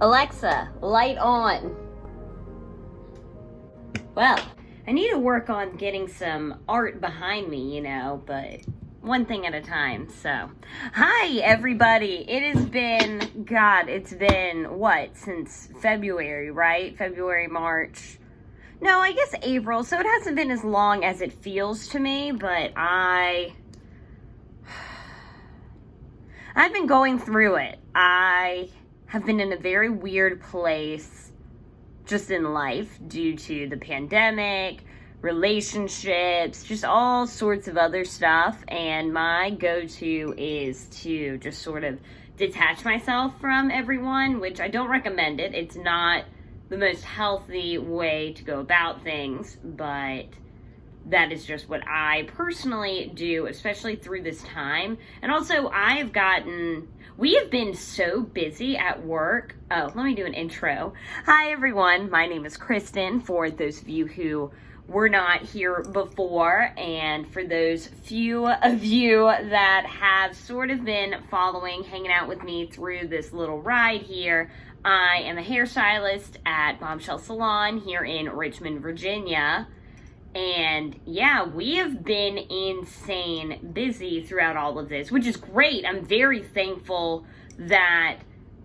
Alexa, light on. Well, I need to work on getting some art behind me, but one thing at a time. So, hi everybody. It's been what, since February, right? February, March. No, I guess April. So it hasn't been as long as it feels to me, but I've been going through it. I have been in a very weird place just in life due to the pandemic, relationships, just all sorts of other stuff. And my go-to is to just sort of detach myself from everyone, which I don't recommend it. It's not the most healthy way to go about things, but that is just what I personally do, especially through this time. And also, we have been so busy at work. Oh, let me do an intro. Hi, everyone. My name is Kristen, for those of you who were not here before, and for those few of you that have sort of been hanging out with me through this little ride here. I am a hairstylist at Bombshell Salon here in Richmond, Virginia. And yeah, we have been insane busy throughout all of this, which is great. I'm very thankful that,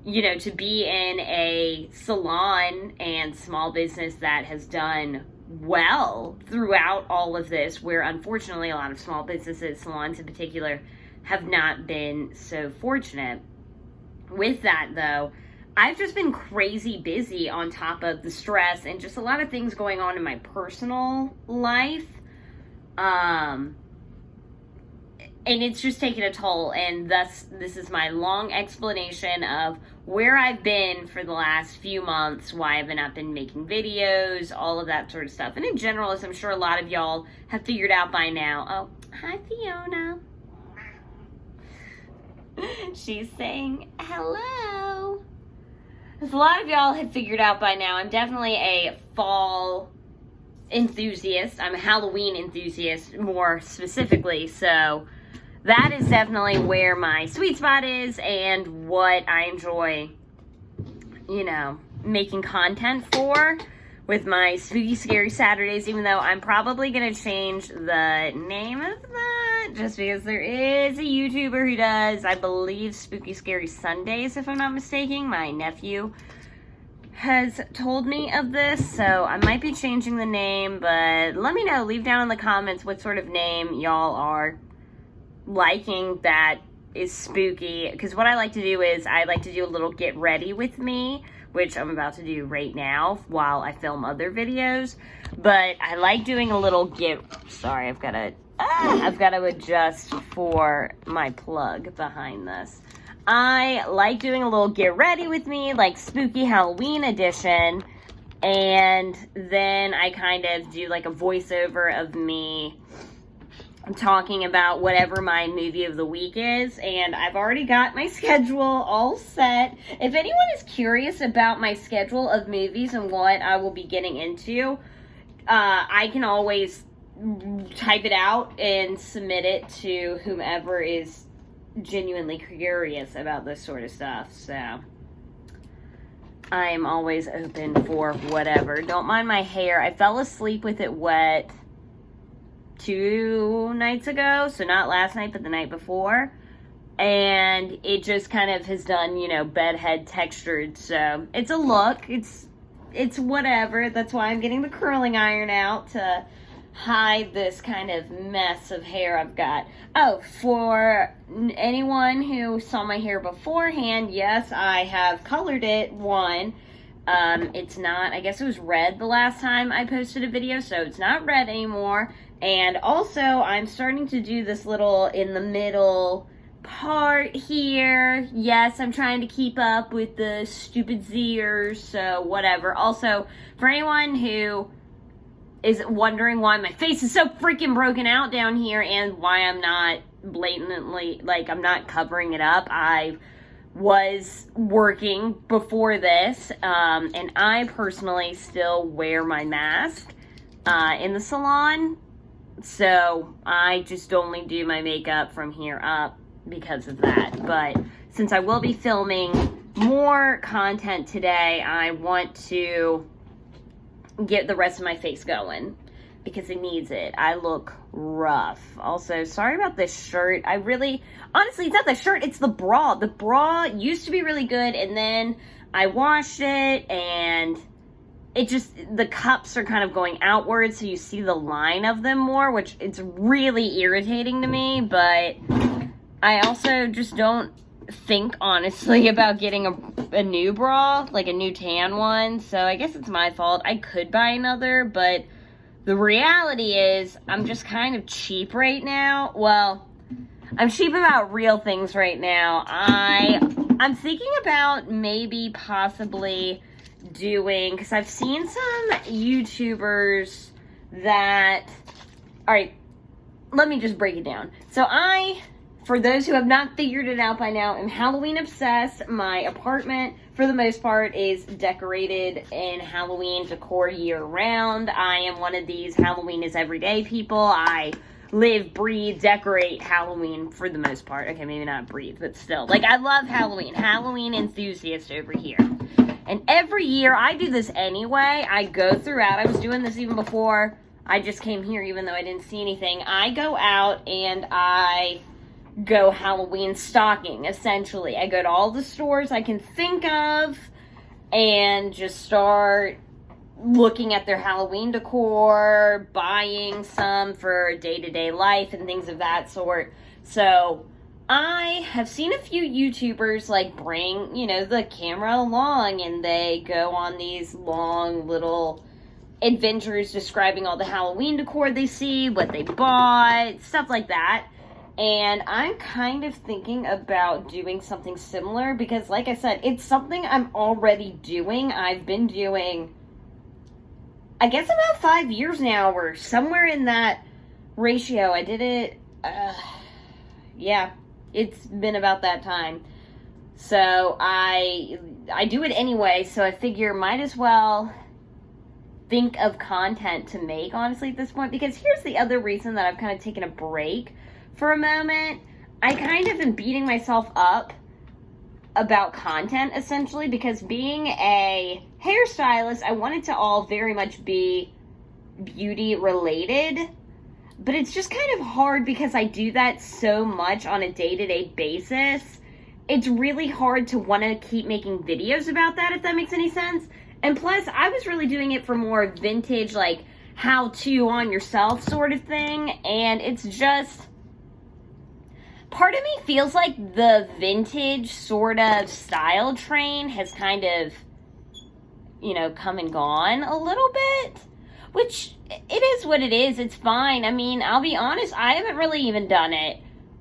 to be in a salon and small business that has done well throughout all of this, where unfortunately a lot of small businesses, salons in particular, have not been so fortunate. With that though, I've just been crazy busy on top of the stress and just a lot of things going on in my personal life. And it's just taken a toll. And thus, this is my long explanation of where I've been for the last few months, why I've not been making videos, all of that sort of stuff. And in general, as I'm sure a lot of y'all have figured out by now. Oh, hi, Fiona. She's saying hello. As a lot of y'all have figured out by now, I'm definitely a fall enthusiast. I'm a Halloween enthusiast, more specifically. So that is definitely where my sweet spot is and what I enjoy, making content for with my Spooky Scary Saturdays, even though I'm probably going to change the name of that just because there is a YouTuber who does, I believe, Spooky Scary Sundays, if I'm not mistaken. My nephew has told me of this, so I might be changing the name, but let me know. Leave down in the comments what sort of name y'all are liking that is spooky, because what I like to do is I like to do a little get ready with me, which I'm about to do right now while I film other videos. But I like doing a little sorry, I've got to adjust for my plug behind this. I like doing a little get ready with me, like spooky Halloween edition, and then I kind of do like a voiceover of me talking about whatever my movie of the week is. And I've already got my schedule all set. If anyone is curious about my schedule of movies and what I will be getting into, I can always type it out and submit it to whomever is genuinely curious about this sort of stuff. So I am always open for whatever. Don't mind my hair. I fell asleep with it wet 2 nights ago, so not last night but the night before, and it just kind of has done, bedhead textured. So it's a look, it's whatever. That's why I'm getting the curling iron out to hide this kind of mess of hair I've got. Oh, for anyone who saw my hair beforehand, yes, I have colored it. It's not, I guess it was red the last time I posted a video, so it's not red anymore. And also, I'm starting to do this little in the middle part here. Yes, I'm trying to keep up with the stupid zers, so whatever. Also, for anyone who is wondering why my face is so freaking broken out down here and why I'm not blatantly, I'm not covering it up, I was working before this, and I personally still wear my mask in the salon. So I just only do my makeup from here up because of that. But since I will be filming more content today. I want to get the rest of my face going because it needs it. I look rough. Also, sorry about this shirt. Honestly, it's not the shirt, it's the bra. The bra used to be really good, and then I washed it, and the cups are kind of going outwards, so you see the line of them more, which it's really irritating to me, but I also just don't think, honestly, about getting a new bra, like a new tan one, so I guess it's my fault. I could buy another, but the reality is I'm just kind of cheap right now. Well, I'm cheap about real things right now. I'm thinking about maybe possibly doing, because I've seen some YouTubers that, alright, let me just break it down. So for those who have not figured it out by now, I'm Halloween obsessed. My apartment, for the most part, is decorated in Halloween decor year round. I am one of these Halloween is everyday people. I live, breathe, decorate Halloween for the most part. Okay, maybe not breathe, but still. Like, I love Halloween. Halloween enthusiast over here. And every year, I do this anyway. I go throughout. I was doing this even before I just came here, even though I didn't see anything. I go out and I go Halloween stalking, essentially. I go to all the stores I can think of and just start looking at their Halloween decor, buying some for day-to-day life and things of that sort. So I have seen a few YouTubers like bring, the camera along, and they go on these long little adventures describing all the Halloween decor they see, what they bought, stuff like that. And I'm kind of thinking about doing something similar because, like I said, it's something I'm already doing. I've been doing, I guess, about 5 years now, or somewhere in that ratio. I did it, it's been about that time. So I do it anyway, so I figure might as well think of content to make, honestly, at this point. Because here's the other reason that I've kind of taken a break for a moment. I kind of am beating myself up about content, essentially, because being a hairstylist, I want it to all very much be beauty related, but it's just kind of hard because I do that so much on a day-to-day basis. It's really hard to want to keep making videos about that, if that makes any sense. And plus, I was really doing it for more vintage, like, how-to on yourself sort of thing, and it's just, part of me feels like the vintage sort of style train has kind of, come and gone a little bit, which it is what it is. It's fine. I mean, I'll be honest, I haven't really even done it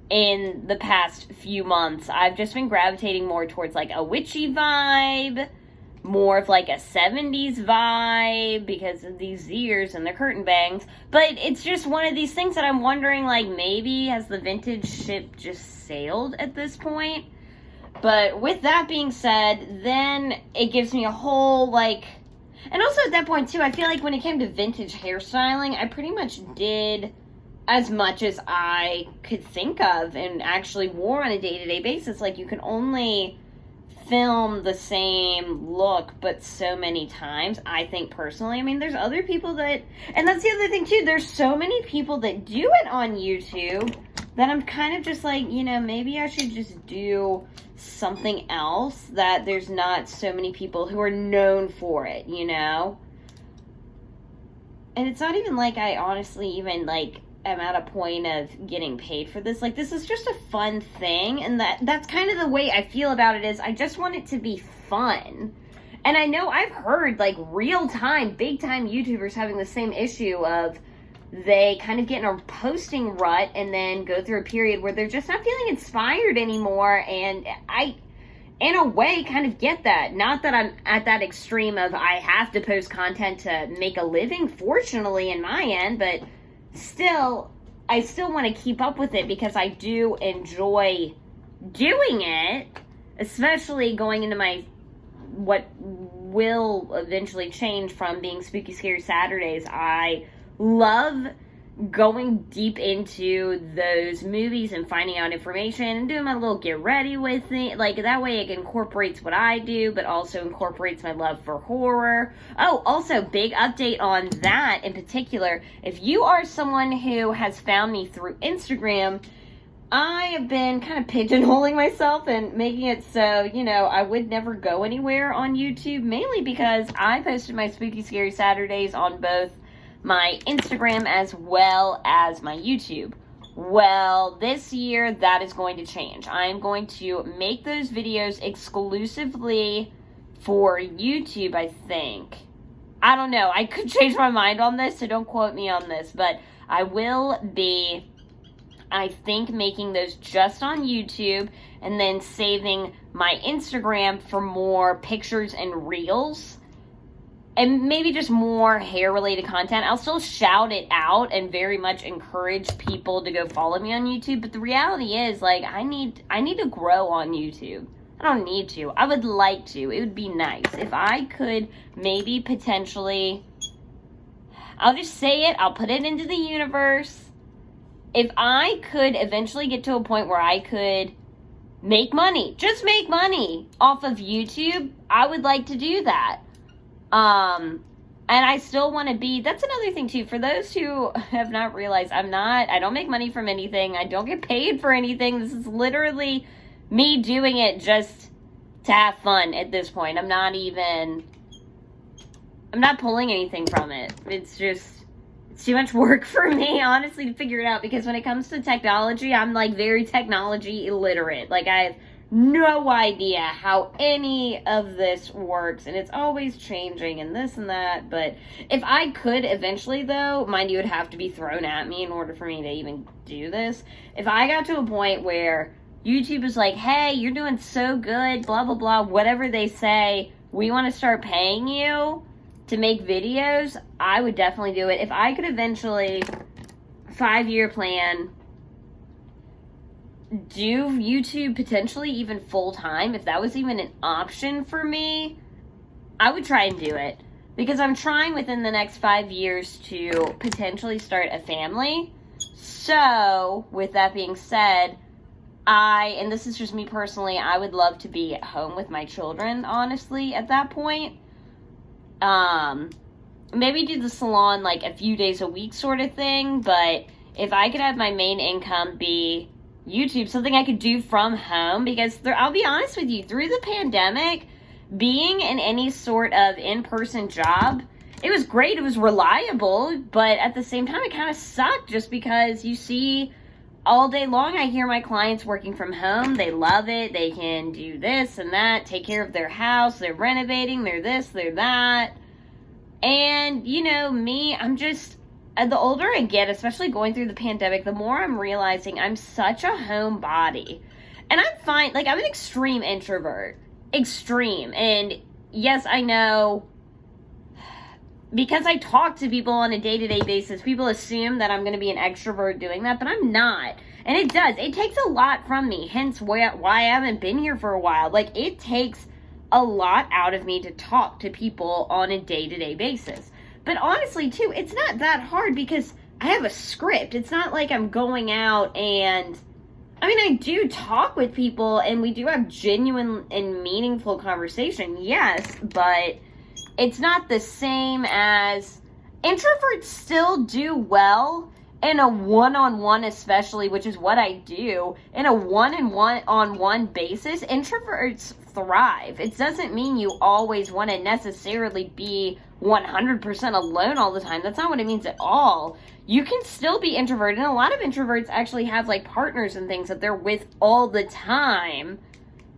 in the past few months. I've just been gravitating more towards like a witchy vibe, more of like a 70s vibe because of these ears and the curtain bangs. But it's just one of these things that I'm wondering, like, maybe has the vintage ship just sailed at this point? But with that being said, then it gives me a whole, like, and also at that point too, I feel like when it came to vintage hairstyling, I pretty much did as much as I could think of and actually wore on a day-to-day basis. Like, you can only film the same look but so many times, I think, personally. I mean, there's other people that, and that's the other thing too, there's so many people that do it on YouTube that I'm kind of just like, maybe I should just do something else that there's not so many people who are known for it, And it's not even like I honestly even, like, am at a point of getting paid for this. Like, this is just a fun thing, and that's kind of the way I feel about it, is I just want it to be fun. And I know I've heard, like, real-time, big-time YouTubers having the same issue of they kind of get in a posting rut and then go through a period where they're just not feeling inspired anymore, and I, in a way, kind of get that. Not that I'm at that extreme of I have to post content to make a living, fortunately, in my end, but still, I still want to keep up with it because I do enjoy doing it, especially going into my, what will eventually change from being Spooky Scary Saturdays. I love going deep into those movies and finding out information and doing my little get ready with it. Like, that way it incorporates what I do, but also incorporates my love for horror. Oh, also, big update on that in particular. If you are someone who has found me through Instagram, I have been kind of pigeonholing myself and making it so, you know, I would never go anywhere on YouTube, mainly because I posted my Spooky Scary Saturdays on both my Instagram as well as my YouTube. Well, this year that is going to change. I'm going to make those videos exclusively for YouTube, I think. I don't know. I could change my mind on this, so don't quote me on this, but I will be, I think, making those just on YouTube and then saving my Instagram for more pictures and reels and maybe just more hair related content. I'll still shout it out and very much encourage people to go follow me on YouTube, but the reality is, like, I need to grow on YouTube. I don't need to. I would like to. It would be nice if I could maybe potentially, I'll just say it, I'll put it into the universe. If I could eventually get to a point where I could make money, just make money off of YouTube, I would like to do that. And I still want to be, that's another thing too, for those who have not realized, I don't make money from anything. I don't get paid for anything. This is literally me doing it just to have fun at this point. I'm not pulling anything from it. It's too much work for me, honestly, to figure it out, because when it comes to technology, I'm like very technology illiterate. Like, I have no idea how any of this works, and it's always changing and this and that. But if I could eventually, though, mind you, it would have to be thrown at me in order for me to even do this. If I got to a point where YouTube is like, hey, you're doing so good, blah, blah, blah, whatever they say, we want to start paying you to make videos, I would definitely do it. If I could eventually, 5-year plan, do YouTube potentially even full-time, if that was even an option for me, I would try and do it. Because I'm trying within the next 5 years to potentially start a family. So, with that being said, and this is just me personally, I would love to be at home with my children, honestly, at that point. Maybe do the salon like a few days a week sort of thing, but if I could have my main income be YouTube, something I could do from home, because I'll be honest with you, through the pandemic, being in any sort of in-person job, it was great, it was reliable, but at the same time, it kind of sucked, just because you see all day long, I hear my clients working from home, they love it, they can do this and that, take care of their house, they're renovating, they're this, they're that, and, you know, me, I'm just, the older I get, especially going through the pandemic, the more I'm realizing I'm such a homebody. And I'm fine, like, I'm an extreme introvert. Extreme. And yes, I know, because I talk to people on a day-to-day basis, people assume that I'm going to be an extrovert doing that, but I'm not. And it does. It takes a lot from me, hence why I haven't been here for a while. Like, it takes a lot out of me to talk to people on a day-to-day basis. But honestly, too, it's not that hard because I have a script. It's not like I'm going out and, I mean, I do talk with people and we do have genuine and meaningful conversation, yes, but it's not the same as, introverts still do well in a one-on-one, especially, which is what I do, in a one-on-one basis. Introverts thrive. It doesn't mean you always want to necessarily be 100% alone all the time. That's not what it means at all. You can still be introverted, and a lot of introverts actually have like partners and things that they're with all the time,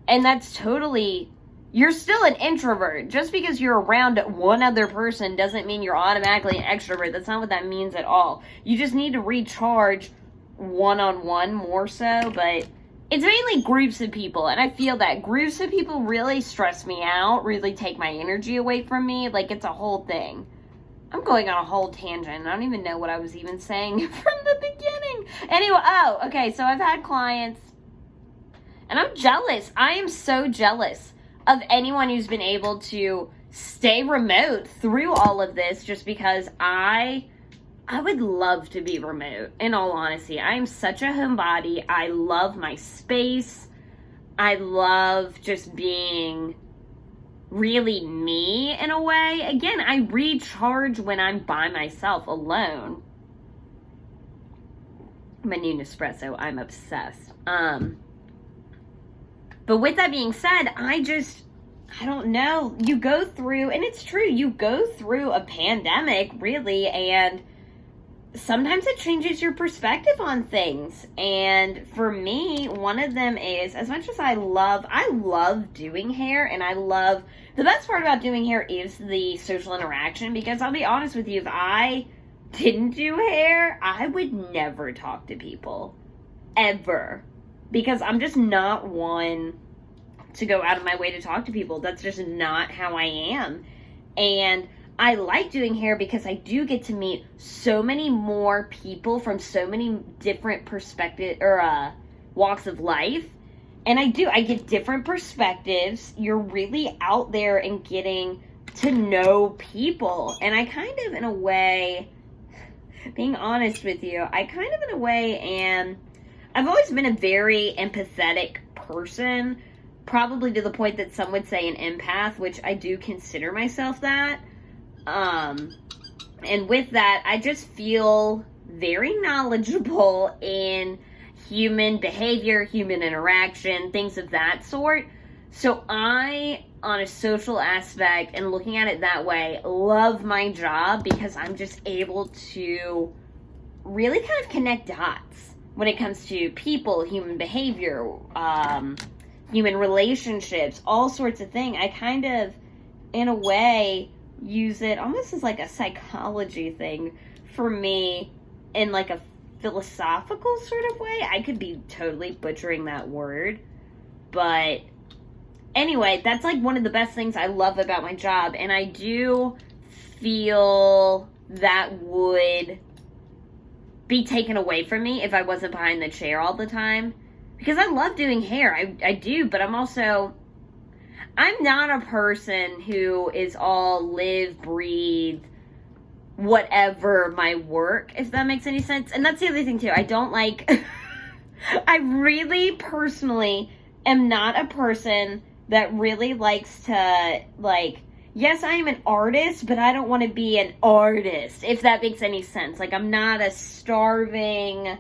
and that's totally, you're still an introvert. Just because you're around one other person doesn't mean you're automatically an extrovert. That's not what that means at all. You just need to recharge one-on-one more so, but it's mainly groups of people, and I feel that groups of people really stress me out, really take my energy away from me. Like, it's a whole thing. I'm going on a whole tangent. I don't even know what I was even saying from the beginning. Anyway, okay, so I've had clients, and I'm jealous. I am so jealous of anyone who's been able to stay remote through all of this, just because I I would love to be remote, in all honesty. I am such a homebody. I love my space. I love just being really me in a way. Again, I recharge when I'm by myself alone. My new Nespresso, I'm obsessed. But with that being said, I don't know. You go through, and it's true, you go through a pandemic, really, and sometimes it changes your perspective on things. And for me, one of them is, as much as I love doing hair, and the best part about doing hair is the social interaction, because I'll be honest with you, if I didn't do hair, I would never talk to people. Ever. Because I'm just not one to go out of my way to talk to people. That's just not how I am. And I like doing hair because I do get to meet so many more people from so many different perspectives or walks of life. And I get different perspectives. You're really out there and getting to know people. And I kind of, in a way, being honest with you, I've always been a very empathetic person, probably to the point that some would say an empath, which I do consider myself that. And with that, I just feel very knowledgeable in human behavior, human interaction, things of that sort. So I, on a social aspect and looking at it that way, love my job because I'm just able to really kind of connect dots when it comes to people, human behavior, human relationships, all sorts of things. I kind of, in a way, use it almost as like a psychology thing for me in like a philosophical sort of way. I could be totally butchering that word, but anyway, that's like one of the best things I love about my job, and I do feel that would be taken away from me if I wasn't behind the chair all the time, because I love doing hair. I do, but I'm not a person who is all live, breathe, whatever my work, if that makes any sense. And that's the other thing too. I don't like, I really personally am not a person that really likes to, like, yes, I am an artist, but I don't want to be an artist, if that makes any sense. Like, I'm not a starving,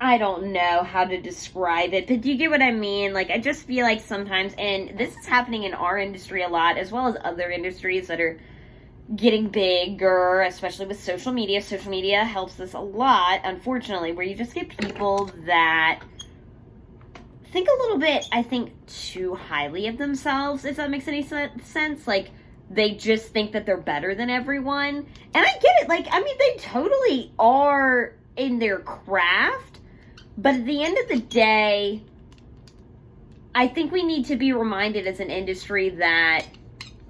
I don't know how to describe it, but do you get what I mean? Like, I just feel like sometimes, and this is happening in our industry a lot, as well as other industries that are getting bigger, especially with social media. Social media helps us a lot, unfortunately, where you just get people that think a little bit, I think, too highly of themselves, if that makes any sense. Like, they just think that they're better than everyone. And I get it. Like, I mean, they totally are in their craft. But at the end of the day, I think we need to be reminded as an industry that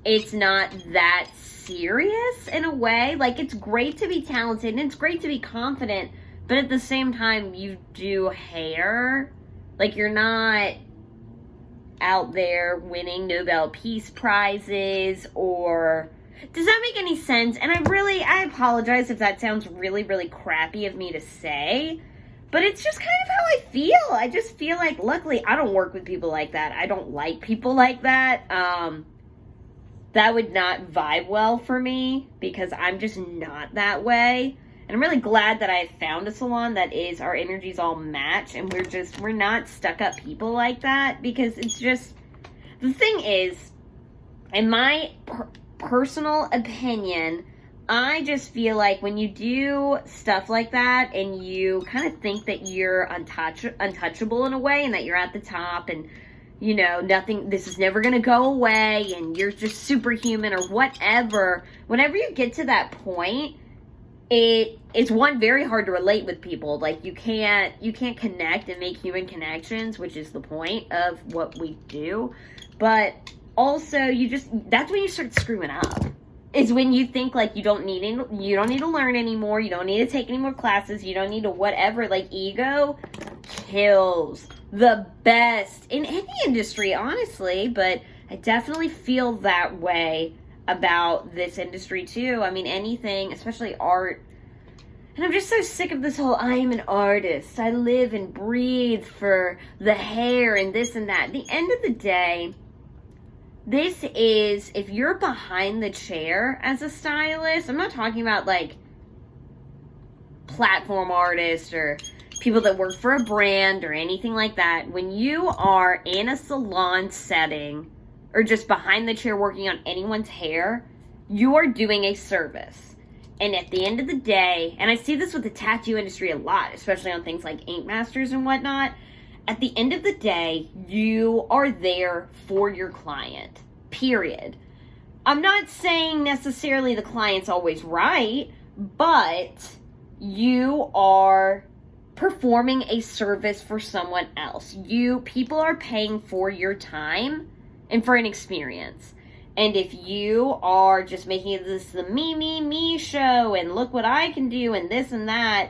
it's not that serious in a way. Like, it's great to be talented and it's great to be confident, but at the same time, you do hair. Like, you're not out there winning Nobel Peace Prizes, or... Does that make any sense? And I apologize if that sounds really, really crappy of me to say, but it's just kind of how I feel. I just feel like, luckily, I don't work with people like that. I don't like people like that. That would not vibe well for me because I'm just not that way. And I'm really glad that I found a salon that is, our energies all match, and we're not stuck up people like that, because it's just, the thing is, in my personal opinion, I just feel like when you do stuff like that and you kind of think that you're untouchable in a way, and that you're at the top, and you know, this is never going to go away, and you're just superhuman or whatever, whenever you get to that point, it's one, very hard to relate with people. Like, you can't connect and make human connections, which is the point of what we do. But also, that's when you start screwing up. Is when you think like you don't need to learn anymore, you don't need to take any more classes, you don't need to whatever. Like, ego kills the best in any industry, honestly, but I definitely feel that way about this industry too. I mean, anything, especially art. And I'm just so sick of this whole, I am an artist. I live and breathe for the hair and this and that. At the end of the day, this is, if you're behind the chair as a stylist, I'm not talking about like platform artists or people that work for a brand or anything like that. When you are in a salon setting or just behind the chair working on anyone's hair, you are doing a service. And at the end of the day, and I see this with the tattoo industry a lot, especially on things like Ink Masters and whatnot, at the end of the day, you are there for your client, period. I'm not saying necessarily the client's always right, but you are performing a service for someone else. People are paying for your time and for an experience. And if you are just making this the me show and look what I can do and this and that,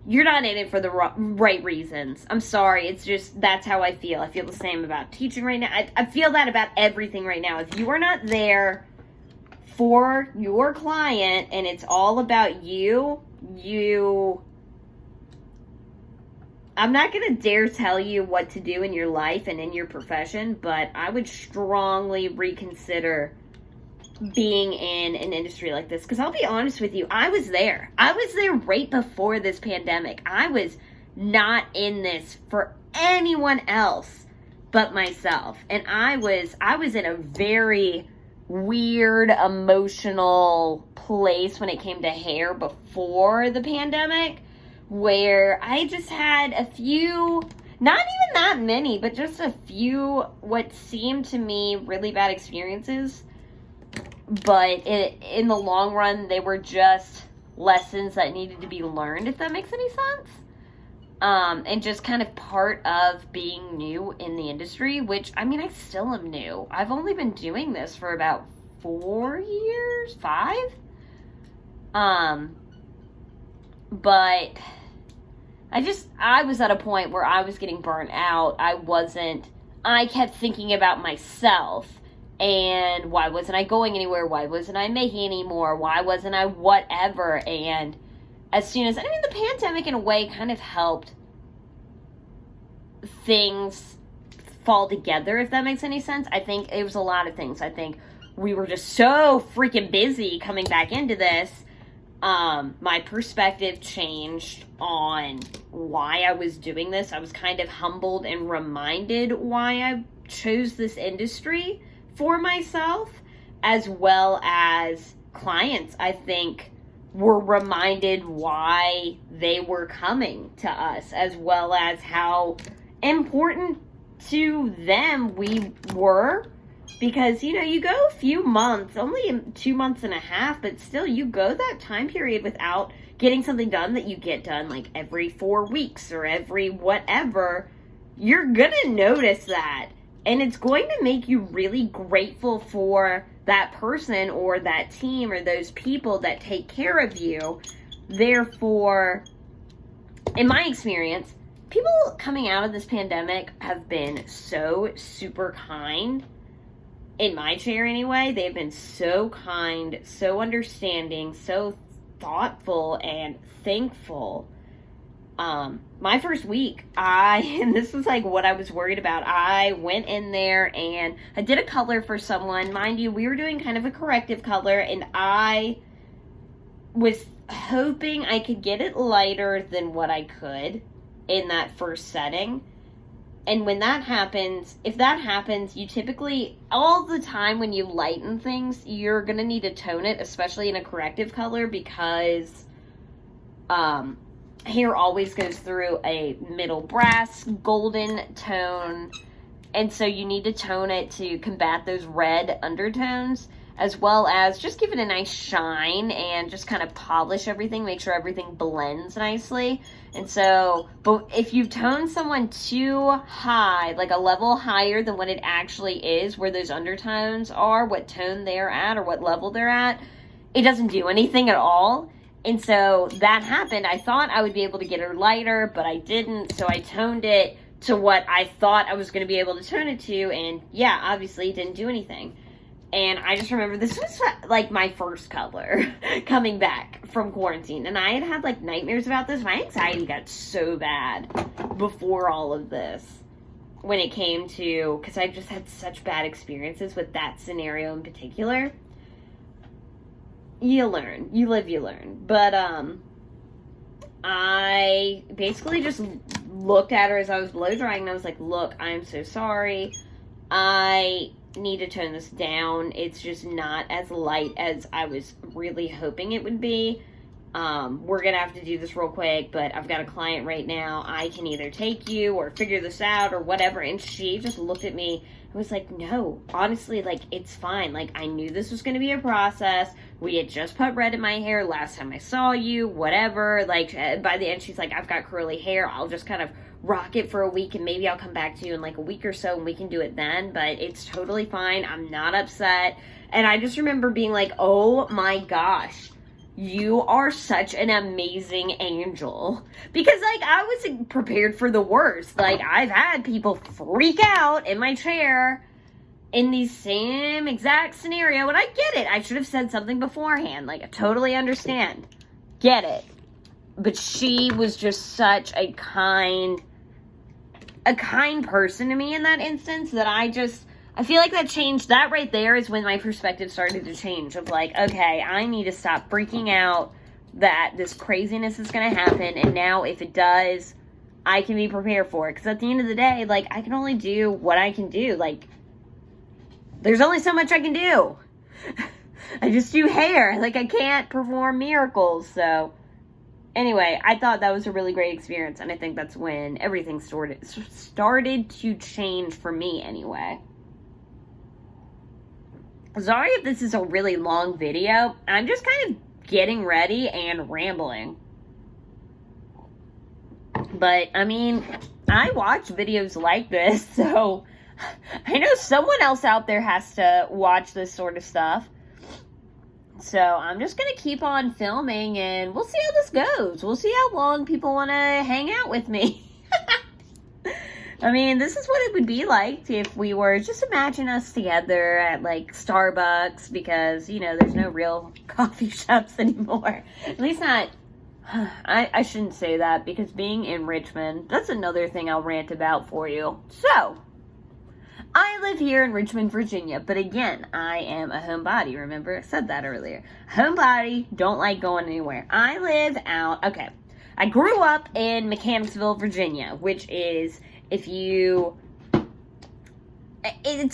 you're not in it for the right reasons. I'm sorry. It's just, that's how I feel. I feel the same about teaching right now. I feel that about everything right now. If you are not there for your client and it's all about you, I'm not going to dare tell you what to do in your life and in your profession, but I would strongly reconsider being in an industry like this. Because I'll be honest with you, I was there. I was there right before this pandemic. I was not in this for anyone else but myself. And I was in a very weird emotional place when it came to hair before the pandemic, where I just had a few, not even that many, but just a few what seemed to me really bad experiences. But in the long run, they were just lessons that needed to be learned, if that makes any sense. And just kind of part of being new in the industry, which, I mean, I still am new. I've only been doing this for about 4 years, 5? But I was at a point where I was getting burnt out. I kept thinking about myself and why wasn't I going anywhere? Why wasn't I making any more? Why wasn't I whatever? And the pandemic in a way kind of helped things fall together, if that makes any sense. I think it was a lot of things. I think we were just so freaking busy coming back into this. My perspective changed on why I was doing this. I was kind of humbled and reminded why I chose this industry for myself, as well as clients, I think, were reminded why they were coming to us, as well as how important to them we were. Because, you go a few months, only 2 months and a half, but still you go that time period without getting something done that you get done like every 4 weeks or every whatever. You're going to notice that. And it's going to make you really grateful for that person or that team or those people that take care of you. Therefore, in my experience, people coming out of this pandemic have been so super kind. In my chair anyway, they've been so kind, so understanding, so thoughtful and thankful. My first week, and this was like what I was worried about, I went in there and I did a color for someone. Mind you, we were doing kind of a corrective color, and I was hoping I could get it lighter than what I could in that first setting. And when that happens, if that happens, you typically, all the time when you lighten things, you're going to need to tone it, especially in a corrective color, because hair always goes through a middle brass golden tone. And so you need to tone it to combat those red undertones, as well as just give it a nice shine and just kind of polish everything, make sure everything blends nicely. And so, but if you tone someone too high, like a level higher than what it actually is, where those undertones are, what tone they're at or what level they're at, it doesn't do anything at all. And so that happened. I thought I would be able to get her lighter, but I didn't. So I toned it to what I thought I was going to be able to tone it to. And yeah, obviously it didn't do anything. And I just remember this was like my first color coming back from quarantine. And I had like nightmares about this. My anxiety got so bad before all of this when it came to, because I just had such bad experiences with that scenario in particular. You learn. You live, you learn. But I basically just looked at her as I was blow drying and I was like, look, I'm so sorry. I need to tone this down. It's just not as light as I was really hoping it would be. We're gonna have to do this real quick, but I've got a client right now. I can either take you or figure this out or whatever. And she just looked at me and was like, no, honestly, like, it's fine. Like, I knew this was gonna be a process. We had just put red in my hair last time I saw you, whatever. Like, by the end, she's like, I've got curly hair. I'll just kind of rock it for a week and maybe I'll come back to you in like a week or so and we can do it then. But it's totally fine. I'm not upset. And I just remember being like, oh my gosh, you are such an amazing angel. Because, like, I was prepared for the worst. Like, I've had people freak out in my chair in the same exact scenario, and I get it. I should have said something beforehand. Like, I totally understand. Get it. But she was just such a kind person to me in that instance that I feel like that changed. That right there is when my perspective started to change of like, okay, I need to stop freaking out that this craziness is going to happen. And now if it does, I can be prepared for it. Because at the end of the day, like, I can only do what I can do. Like, there's only so much I can do. I just do hair. Like, I can't perform miracles. So anyway, I thought that was a really great experience. And I think that's when everything started to change for me anyway. Sorry if this is a really long video. I'm just kind of getting ready and rambling. But, I mean, I watch videos like this, so I know someone else out there has to watch this sort of stuff. So I'm just going to keep on filming, and we'll see how this goes. We'll see how long people want to hang out with me. I mean, this is what it would be like if we were, just imagine us together at, like, Starbucks, because, you know, there's no real coffee shops anymore. At least not, I shouldn't say that, because being in Richmond, that's another thing I'll rant about for you. So, I live here in Richmond, Virginia, but again, I am a homebody, remember? I said that earlier. Homebody, don't like going anywhere. I live out, okay, I grew up in Mechanicsville, Virginia, which is, it's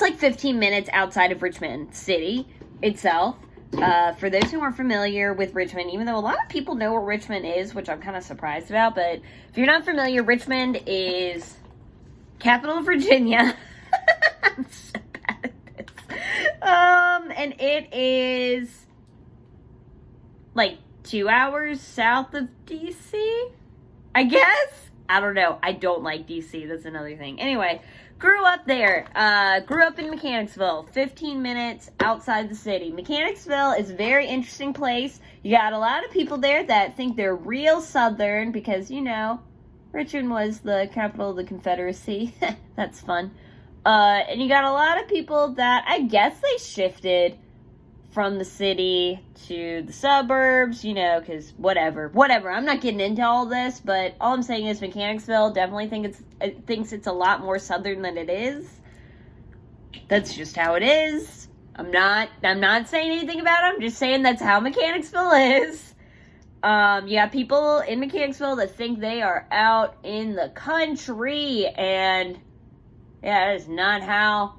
like 15 minutes outside of Richmond City itself. For those who aren't familiar with Richmond, even though a lot of people know what Richmond is, which I'm kind of surprised about, but if you're not familiar, Richmond is capital of Virginia. I'm so bad at this. And it is like 2 hours south of DC, I guess. I don't know. I don't like DC. That's another thing. Anyway, grew up there. Grew up in Mechanicsville. 15 minutes outside the city. Mechanicsville is a very interesting place. You got a lot of people there that think they're real Southern because, you know, Richmond was the capital of the Confederacy. That's fun. And you got a lot of people that I guess they shifted from the city to the suburbs, you know, because whatever. I'm not getting into all this, but all I'm saying is Mechanicsville definitely thinks it's a lot more southern than it is. That's just how it is. I'm not saying anything about it. I'm just saying that's how Mechanicsville is. You got people in Mechanicsville that think they are out in the country, and yeah, that is not how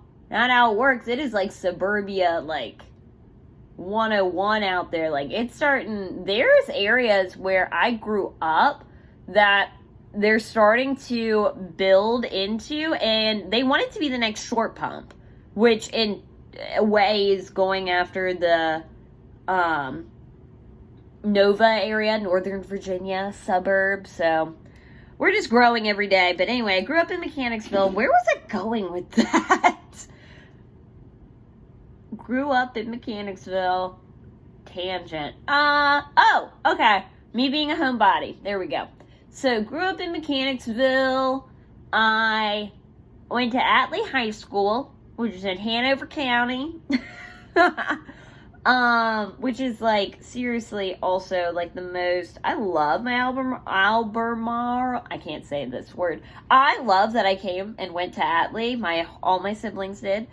it works. It is like suburbia, like 101 out there. Like, it's starting, there's areas where I grew up that they're starting to build into, and they want it to be the next short pump, which in a way is going after the Nova area, Northern Virginia suburb. So we're just growing every day. But anyway, I grew up in Mechanicsville. Where was I going with that? Grew up in Mechanicsville. Tangent. Oh, okay. Me being a homebody. There we go. So, grew up in Mechanicsville. I went to Atlee High School, which is in Hanover County. Which is like seriously also like the most. I love my Albemarle. I can't say this word. I love that I came and went to Atlee. All my siblings did.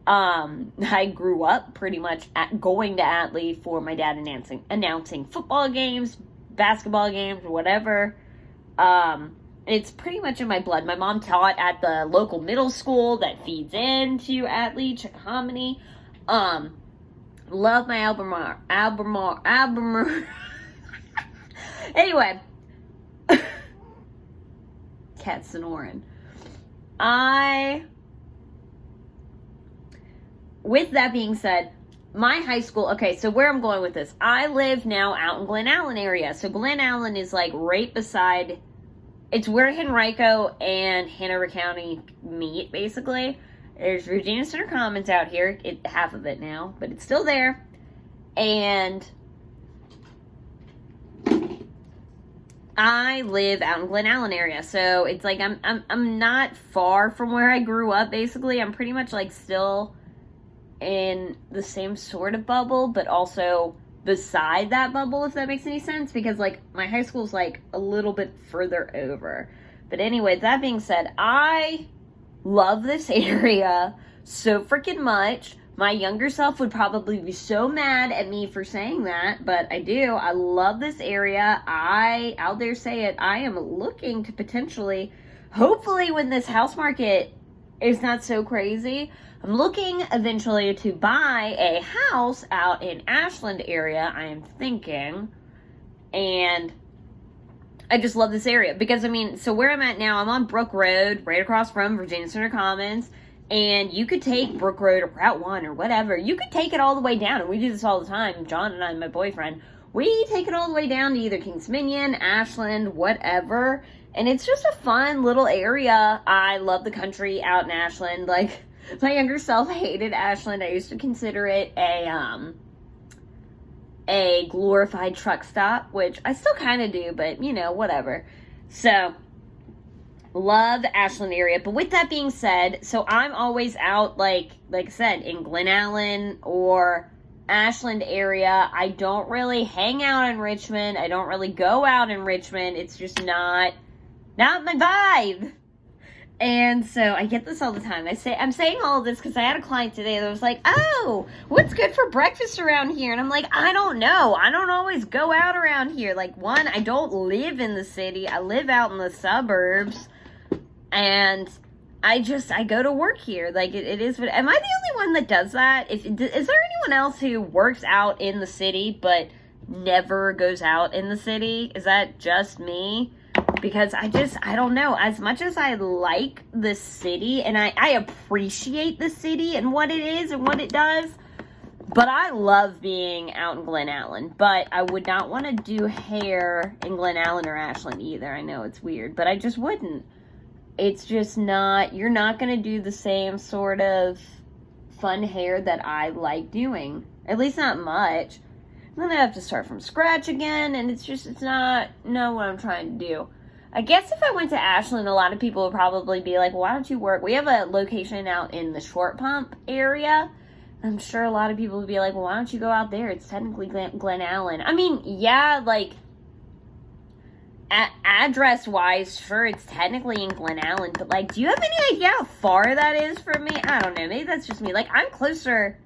I grew up pretty much going to Atlee for my dad announcing football games, basketball games, whatever. It's pretty much in my blood. My mom taught at the local middle school that feeds into Atlee, Chickahominy. Love my Albemarle. Anyway. Cat snoring. With that being said, my high school, okay, so where I'm going with this, I live now out in Glen Allen area. So Glen Allen is like right beside, it's where Henrico and Hanover County meet, basically. There's Virginia Center Commons out here, half of it now, but it's still there. And I live out in Glen Allen area, so it's like I'm not far from where I grew up. Basically, I'm pretty much like still in the same sort of bubble, but also beside that bubble, if that makes any sense, because like my high school's like a little bit further over. But anyway, that being said, I love this area so freaking much. My younger self would probably be so mad at me for saying that, but I do. I love this area. Out there say it, I am looking to potentially, hopefully when this house market is not so crazy, I'm looking eventually to buy a house out in Ashland area, I am thinking. And I just love this area because, I mean, so where I'm at now, I'm on Brook Road, right across from Virginia Center Commons. And you could take Brook Road or Route 1 or whatever. You could take it all the way down. And we do this all the time. John and I, my boyfriend, we take it all the way down to either Kings Dominion, Ashland, whatever. And it's just a fun little area. I love the country out in Ashland. Like, my younger self hated Ashland. I used to consider it a glorified truck stop, which I still kind of do, but, you know, whatever. So, love the Ashland area. But with that being said, so I'm always out, like I said, in Glen Allen or Ashland area. I don't really hang out in Richmond. I don't really go out in Richmond. It's just not my vibe. And so I get this all the time. I'm saying all of this because I had a client today that was like, oh, what's good for breakfast around here? And I'm like, I don't know. I don't always go out around here. Like, one, I don't live in the city. I live out in the suburbs. And I go to work here. Like, it is. Am I the only one that does that? Is there anyone else who works out in the city but never goes out in the city? Is that just me? Because I don't know. As much as I like the city and I appreciate the city and what it is and what it does, but I love being out in Glen Allen. But I would not want to do hair in Glen Allen or Ashland either. I know it's weird, but I just wouldn't. It's just not, you're not going to do the same sort of fun hair that I like doing. At least not much. Then I have to start from scratch again, and it's not what I'm trying to do. I guess if I went to Ashland, a lot of people would probably be like, well, why don't you work? We have a location out in the Short Pump area. I'm sure a lot of people would be like, well, why don't you go out there? It's technically Glen Allen. I mean, yeah, like, address-wise, sure, it's technically in Glen Allen, but, like, do you have any idea how far that is from me? I don't know. Maybe that's just me. Like, I'm closer.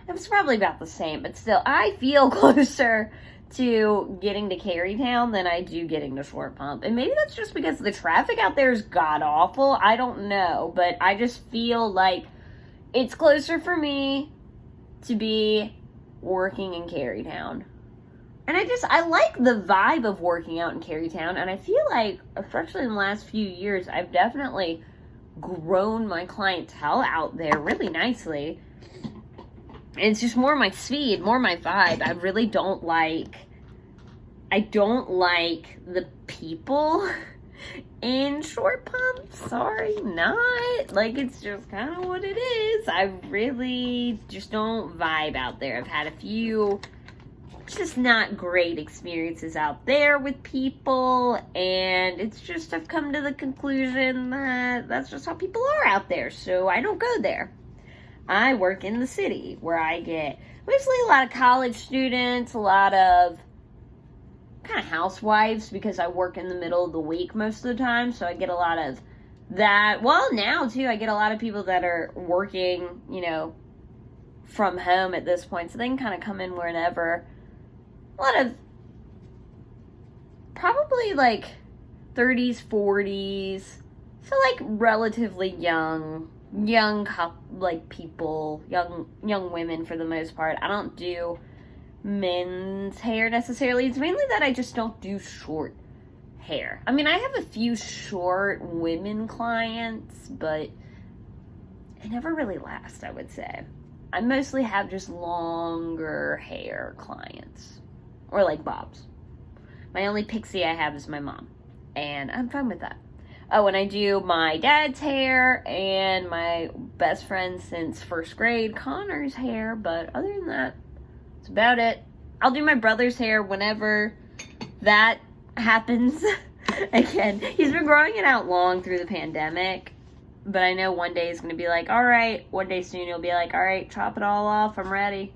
It was probably about the same, but still, I feel closer to getting to Carytown than I do getting to Short Pump. And maybe that's just because the traffic out there is god-awful. I don't know, but I just feel like it's closer for me to be working in Carytown. And I like the vibe of working out in Carytown, and I feel like, especially in the last few years, I've definitely grown my clientele out there really nicely. And it's just more my speed, more my vibe. I really don't like the people in Short Pump. Sorry, not. Like, it's just kind of what it is. I really just don't vibe out there. I've had a few just not great experiences out there with people, and it's just, I've come to the conclusion that that's just how people are out there, so I don't go there. I work in the city where I get mostly a lot of college students, a lot of kind of housewives because I work in the middle of the week most of the time. So I get a lot of that. Well, now too, I get a lot of people that are working, from home at this point. So they can kind of come in whenever. A lot of probably like 30s, 40s. So like relatively young people, young women for the most part. I don't do men's hair necessarily. It's mainly that I just don't do short hair. I mean, I have a few short women clients, but it never really lasts, I would say. I mostly have just longer hair clients, or like bobs. My only pixie I have is my mom, and I'm fine with that. Oh, and I do my dad's hair and my best friend since first grade, Connor's hair, but other than that, that's about it. I'll do my brother's hair whenever that happens. Again, he's been growing it out long through the pandemic, but I know one day he's going to be like, all right, one day soon he'll be like, all right, chop it all off, I'm ready.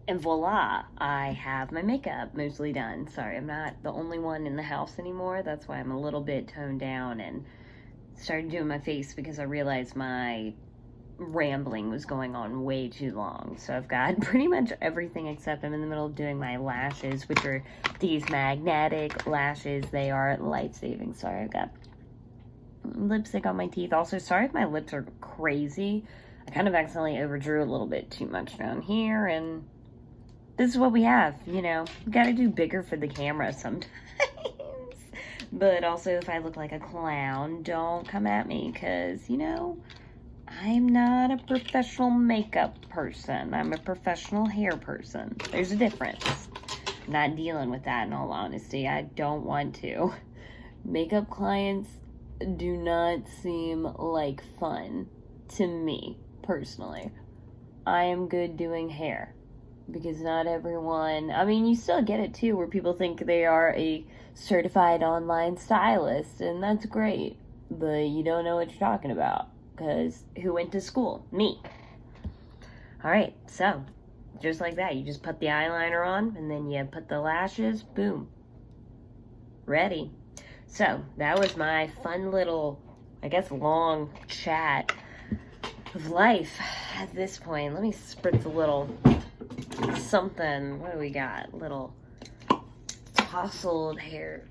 And voila, I have my makeup mostly done. Sorry, I'm not the only one in the house anymore. That's why I'm a little bit toned down and started doing my face because I realized my rambling was going on way too long. So I've got pretty much everything except I'm in the middle of doing my lashes, which are these magnetic lashes. They are life-saving. Sorry, I've got lipstick on my teeth. Also, sorry if my lips are crazy. I kind of accidentally overdrew a little bit too much down here, and this is what we have, you gotta do bigger for the camera sometimes. But also, if I look like a clown, don't come at me, because, I'm not a professional makeup person. I'm a professional hair person. There's a difference. I'm not dealing with that, in all honesty. I don't want to. Makeup clients do not seem like fun to me, personally. I am good doing hair. Because not everyone, you still get it too, where people think they are a certified online stylist, and that's great, but you don't know what you're talking about, because who went to school? Me. Alright, so, just like that, you just put the eyeliner on, and then you put the lashes, boom. Ready. So, that was my fun little, long chat of life at this point. Let me spritz a little something. What do we got? Little tousled hair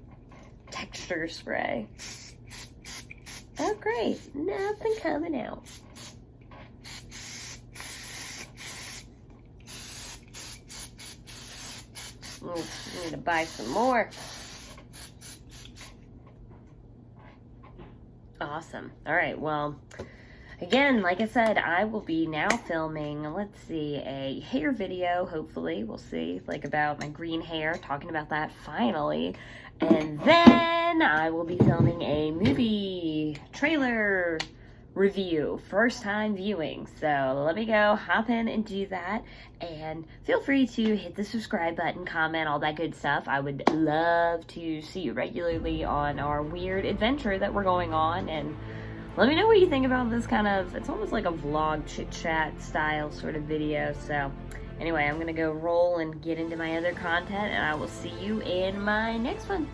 texture spray. Oh, great. Nothing coming out. Need to buy some more. Awesome. All right, well, again, like I said, I will be now filming, let's see, a hair video, hopefully. We'll see, about my green hair, talking about that finally. And then I will be filming a movie trailer review, first time viewing. So let me go hop in and do that. And feel free to hit the subscribe button, comment, all that good stuff. I would love to see you regularly on our weird adventure that we're going on. And let me know what you think about this kind of, it's almost like a vlog chit-chat style sort of video. So anyway, I'm going to go roll and get into my other content, and I will see you in my next one.